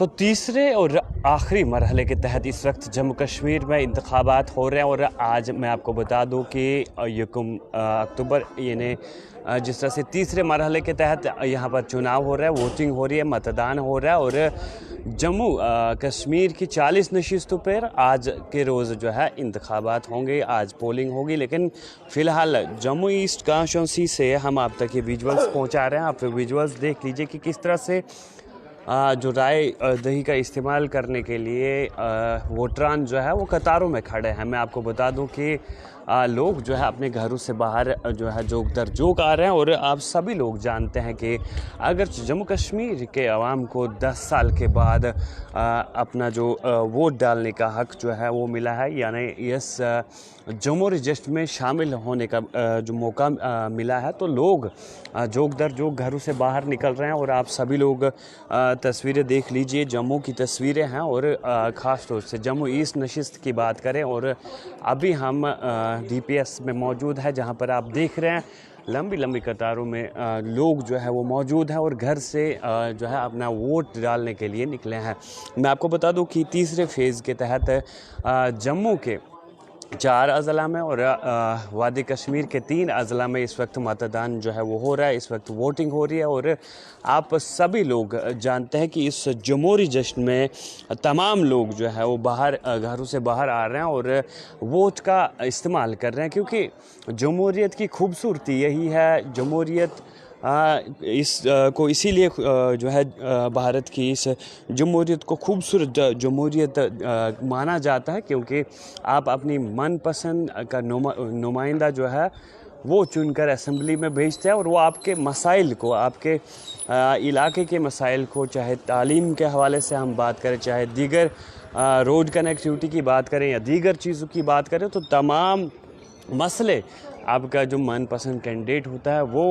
तो तीसरे और आखिरी मरहले के तहत इस वक्त जम्मू कश्मीर में इंतखाबात हो रहे हैं और आज मैं आपको बता दूं कि यकम अक्टूबर यानी जिस तरह से तीसरे मरहले के तहत यहाँ पर चुनाव हो रहा है, वोटिंग हो रही है, मतदान हो रहा है और जम्मू कश्मीर की 40 नशिस्तों पर आज के रोज़ जो है इंतखाबात होंगे, आज पोलिंग होगी। लेकिन फ़िलहाल जम्मू ईस्ट कॉन्स्टिट्यूंसी से हम आप तक ये विजुअल्स पहुँचा रहे हैं। आप विजुअल्स देख लीजिए कि किस तरह से जो राय दही का इस्तेमाल करने के लिए वोटरान जो है वो कतारों में खड़े हैं। मैं आपको बता दूं कि लोग जो है अपने घरों से बाहर जो है जोक दर जोक आ रहे हैं और आप सभी लोग जानते हैं कि अगर जम्मू कश्मीर के अवाम को 10 साल के बाद अपना जो वोट डालने का हक़ जो है वो मिला है, यानी इस जम्मू रजिस्टर में शामिल होने का जो मौका मिला है, तो लोग जोक दर जोक घरों से बाहर निकल रहे हैं। और आप सभी लोग तस्वीरें देख लीजिए, जम्मू की तस्वीरें हैं और ख़ास तौर से जम्मू ईस्ट नशिस्त की बात करें और अभी हम DPS में मौजूद है, जहां पर आप देख रहे हैं लंबी लंबी कतारों में लोग जो है वो मौजूद हैं और घर से जो है अपना वोट डालने के लिए निकले हैं। मैं आपको बता दूं कि तीसरे फेज़ के तहत जम्मू के 4 अज़ला में और वादी कश्मीर के 3 अज़ला में इस वक्त मतदान जो है वो हो रहा है, इस वक्त वोटिंग हो रही है। और आप सभी लोग जानते हैं कि इस जमहूरी जश्न में तमाम लोग जो है वो बाहर घरों से बाहर आ रहे हैं और वोट का इस्तेमाल कर रहे हैं, क्योंकि जमहूरियत की खूबसूरती यही है। जमहूरियत को इसीलिए जो है भारत की इस जमहूरियत को खूबसूरत जमहूरियत माना जाता है, क्योंकि आप अपनी मनपसंद का नुमाइंदा जो है वो चुनकर असेंबली में भेजते हैं और वो आपके मसाइल को, आपके इलाके के मसाइल को, चाहे तालीम के हवाले से हम बात करें, चाहे दीगर रोड कनेक्टिविटी की बात करें या दीगर चीज़ों की बात करें, तो तमाम मसले आपका जो मनपसंद कैंडिडेट होता है वो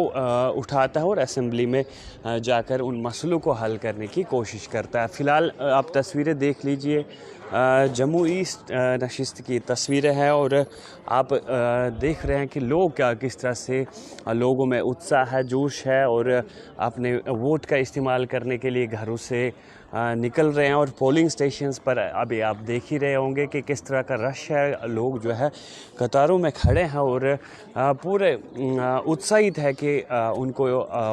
उठाता है और असेंबली में जाकर उन मसलों को हल करने की कोशिश करता है। फ़िलहाल आप तस्वीरें देख लीजिए, जम्मू ईस्ट नशिस्त की तस्वीरें हैं और आप देख रहे हैं कि लोग किस तरह से लोगों में उत्साह है, जोश है और अपने वोट का इस्तेमाल करने के लिए घरों से निकल रहे हैं। और पोलिंग स्टेशंस पर अभी आप देख ही रहे होंगे कि किस तरह का रश है, लोग जो है कतारों में खड़े हैं और पूरे उत्साहित है कि उनको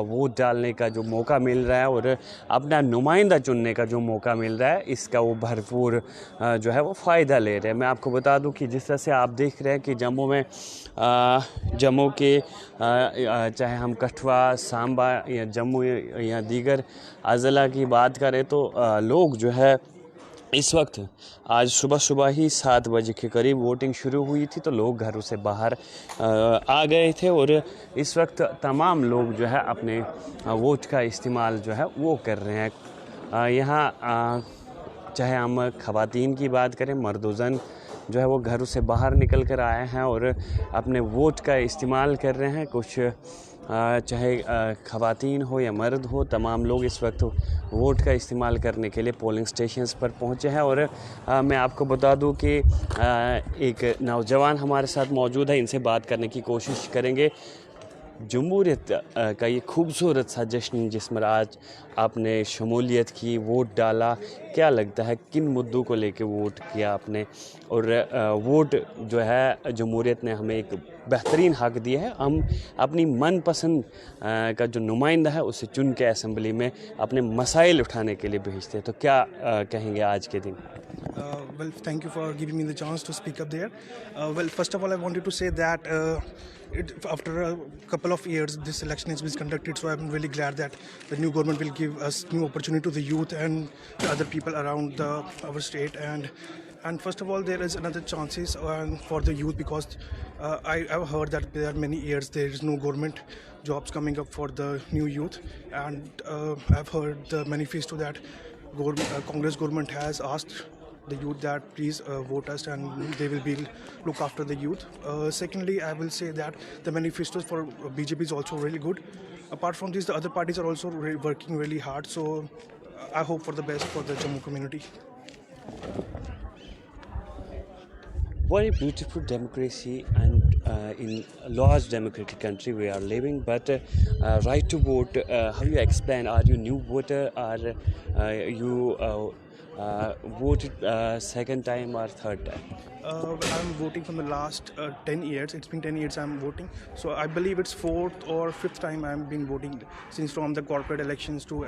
वोट डालने का जो मौका मिल रहा है और अपना नुमाइंदा चुनने का जो मौका मिल रहा है, इसका वो भरपूर जो है वो फ़ायदा ले रहे हैं। मैं आपको बता दूं कि जिस तरह से आप देख रहे हैं कि जम्मू में जम्मू के चाहे हम कठुआ, सांबा या जम्मू या दीगर अज़ला की बात करें, तो लोग जो है इस वक्त आज सुबह ही 7 बजे के करीब वोटिंग शुरू हुई थी, तो लोग घरों से बाहर आ गए थे और इस वक्त तमाम लोग जो है अपने वोट का इस्तेमाल जो है वो कर रहे हैं। यहाँ चाहे हम ख़वातीन की बात करें, मर्द-ओ-ज़न जो है वो घरों से बाहर निकल कर आए हैं और अपने वोट का इस्तेमाल कर रहे हैं। कुछ चाहे ख़वातीन हो या मर्द हो, तमाम लोग इस वक्त वोट का इस्तेमाल करने के लिए पोलिंग स्टेशंस पर पहुंचे हैं। और मैं आपको बता दूं कि एक नौजवान हमारे साथ मौजूद है, इनसे बात करने की कोशिश करेंगे। जमहूरियत का ये खूबसूरत सा जश्न जिसमें आज आपने शमूलियत की, वोट डाला, क्या लगता है किन मुद्दों को लेके वोट किया आपने? और वोट जो है जमहूरियत ने हमें एक बेहतरीन हक़ दिया है, हम अपनी मनपसंद का जो नुमाइंदा है उसे चुन के असेंबली में अपने मसाइल उठाने के लिए भेजते हैं। तो क्या कहेंगे आज के दिन? Well, thank you for giving me the chance to speak up there. Well, first of all, I wanted to say that after a couple of years, this election has been conducted, so I'm really glad that the new government will give us new opportunity to the youth and the other people around our state. And first of all, there is another chances for the youth, because I've heard that there are many years there is no government jobs coming up for the new youth, and I've heard the manifesto that Congress government has asked the youth that please vote us and they will be look after the youth. Secondly, I will say that the manifestos for BJP is also really good. Apart from this, the other parties are also working really hard, so I hope for the best for the Jammu community. What a beautiful democracy, and in a large democratic country we are living, but right to vote, how you explain? Are you new voter, or you voted second time or third time? I'm voting from the last 10 years. It's been 10 years I'm voting. So I believe it's fourth or fifth time I've been voting since from the corporate elections to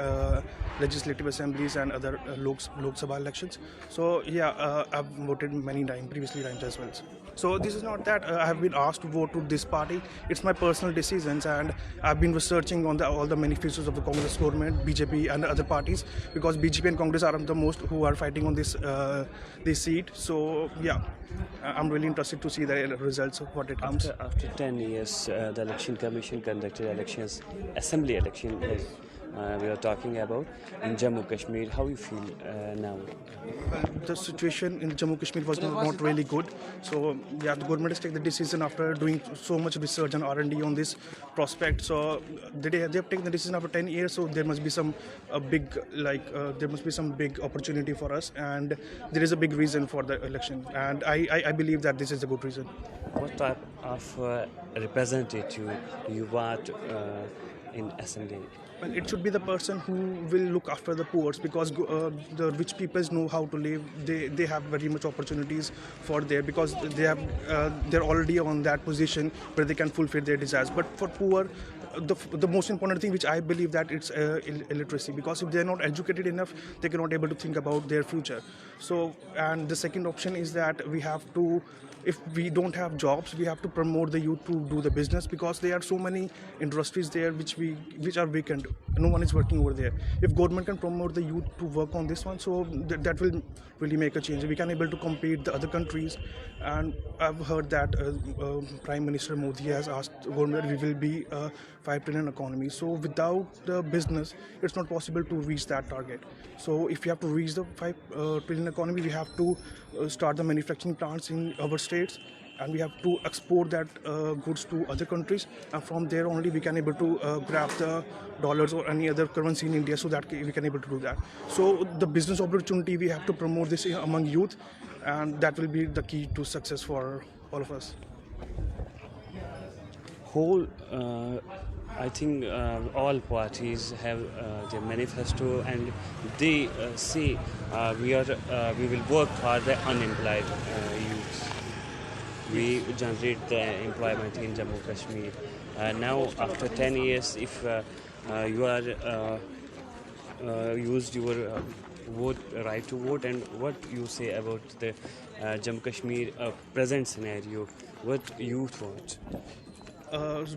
legislative assemblies and other Lok Sabha elections. So yeah, I've voted many times, previously times as well. So this is not that I have been asked to vote to this party. It's my personal decisions, and I've been researching on all the manifestos of the Congress government, BJP and other parties, because BJP and Congress are the most who are fighting on this seat. So yeah, I'm really interested to see the results of what it comes. After 10 years, the Election Commission conducted elections, assembly election, we are talking about in Jammu Kashmir. How you feel now? The situation in Jammu Kashmir was not really good. So yeah, the government has taken the decision after doing so much research and R&D on this prospect. So they have taken the decision after 10 years. So there must be some big opportunity for us, and there is a big reason for the election. And I believe that this is a good reason. What type of representative you want in assembly? Well, it should be the person who will look after the poor, because the rich people know how to live. They have very much opportunities for there, because they're already on that position where they can fulfill their desires. But for poor, the most important thing which I believe that it's illiteracy, because if they're not educated enough, they cannot able to think about their future. So, and the second option is that we have to, if we don't have jobs, we have to promote the youth to do the business, because there are so many industries there which are vacant. No one is working over there. If government can promote the youth to work on this one, so that will really make a change. We can able to compete the other countries. And I've heard that Prime Minister Modi has asked government, we will be a 5 trillion economy. So without the business, it's not possible to reach that target. So if you have to reach the 5 trillion economy, we have to start the manufacturing plants in our states, and we have to export that goods to other countries, and from there only we can able to grab the dollars or any other currency in India, so that we can able to do that. So the business opportunity, we have to promote this among youth, and that will be the key to success for all of us. Whole, I think all parties have their manifesto, and they say we will work for the unemployed youths. We generate the employment in Jammu Kashmir. Now, after 10 years, if you are used your right to vote, and what you say about the Jammu Kashmir present scenario, what youth want?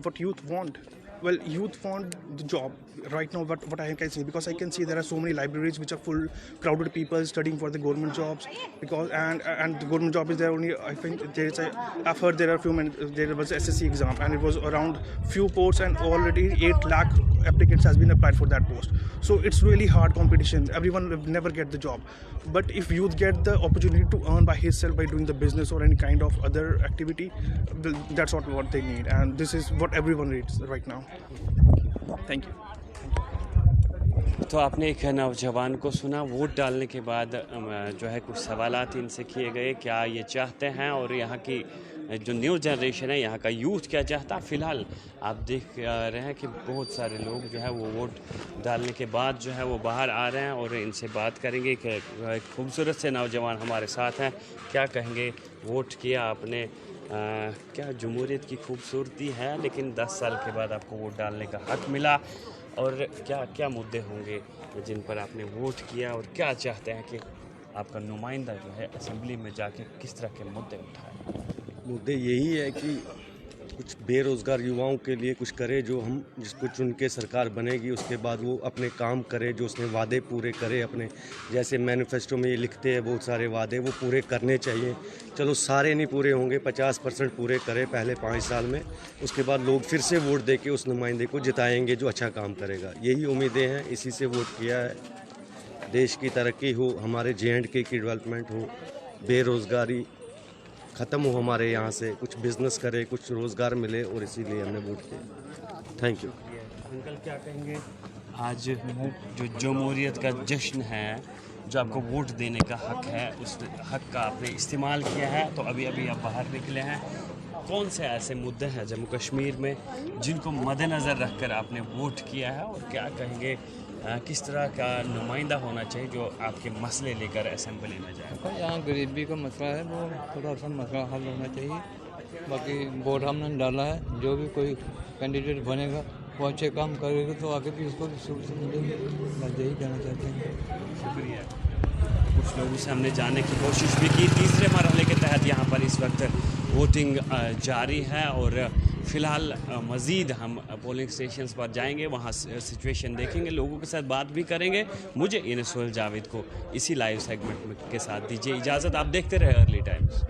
What youth want? Well, youth want the job right now. What I can see, because I can see there are so many libraries which are full, crowded people studying for the government jobs, because and the government job is there only. I think I've heard there are there was SSC exam, and it was around few posts, and already 8 lakh applicants has been applied for that post. So it's really hard competition. Everyone will never get the job. But if youth get the opportunity to earn by himself by doing the business or any kind of other activity, that's what they need, and this is what everyone needs right now. Thank you. तो आपने एक नौजवान को सुना। Vote डालने के बाद जो है कुछ सवालात इनसे किए गए, क्या ये चाहते हैं, और यहाँ की जो न्यू जनरेशन है, यहाँ का यूथ क्या चाहता है। फ़िलहाल आप देख रहे हैं कि बहुत सारे लोग जो है वो वोट डालने के बाद जो है वो बाहर आ रहे हैं, और इनसे बात करेंगे कि खूबसूरत से नौजवान हमारे साथ हैं। क्या कहेंगे, वोट किया आपने, क्या जमहूरियत की खूबसूरती है, लेकिन 10 साल के बाद आपको वोट डालने का हक़ मिला, और क्या क्या मुद्दे होंगे जिन पर आपने वोट किया, और क्या चाहते हैं कि आपका नुमाइंदा जो है असेंबली में जाके किस तरह के मुद्दे उठाए? मुद्दे यही है कि कुछ बेरोज़गार युवाओं के लिए कुछ करे, जो हम जिसको चुन के सरकार बनेगी उसके बाद वो अपने काम करे, जो उसने वादे पूरे करे अपने। जैसे मैनिफेस्टो में ये लिखते हैं बहुत सारे वादे, वो पूरे करने चाहिए। चलो सारे नहीं पूरे होंगे, 50% पूरे करे पहले 5 साल में, उसके बाद लोग फिर से वोट दे के उस नुमाइंदे को जिताएंगे जो अच्छा काम करेगा। यही उम्मीदें हैं, इसी से वोट किया है। देश की तरक्की हो, हमारे J&K की डेवलपमेंट हो, बेरोज़गारी ख़त्म हो हमारे यहाँ से, कुछ बिज़नेस करे, कुछ रोज़गार मिले, और इसीलिए हमने वोट किया। Thank you. अंकल क्या कहेंगे, आज जो जमहूरियत का जश्न है, जो आपको वोट देने का हक़ है, उस हक़ का आपने इस्तेमाल किया है, तो अभी आप बाहर निकले हैं, कौन से ऐसे मुद्दे हैं जम्मू कश्मीर में जिनको मद्देनज़र रखकर आपने वोट किया है, और क्या कहेंगे किस तरह का नुमाइंदा होना चाहिए जो आपके मसले लेकर असेंबली में जाए? यहाँ गरीबी का मसला है, वो थोड़ा सा मसला हल होना चाहिए। बाकी वोट हमने डाला है, जो भी कोई कैंडिडेट बनेगा वो अच्छे काम करेगा तो आगे भी उसको सुविधा मिलेगी। बस यही कहना चाहते हैं। शुक्रिया। कुछ लोगों से हमने जानने की कोशिश भी की। तीसरे मरहले के तहत यहाँ पर इस वक्त वोटिंग जारी है, और फ़िलहाल मज़ीद हम पोलिंग स्टेशंस पर जाएंगे, वहाँ सिचुएशन देखेंगे, लोगों के साथ बात भी करेंगे। मुझे इनसुल जावेद को इसी लाइव सेगमेंट के साथ दीजिए इजाज़त। आप देखते रहे अर्ली टाइम्स।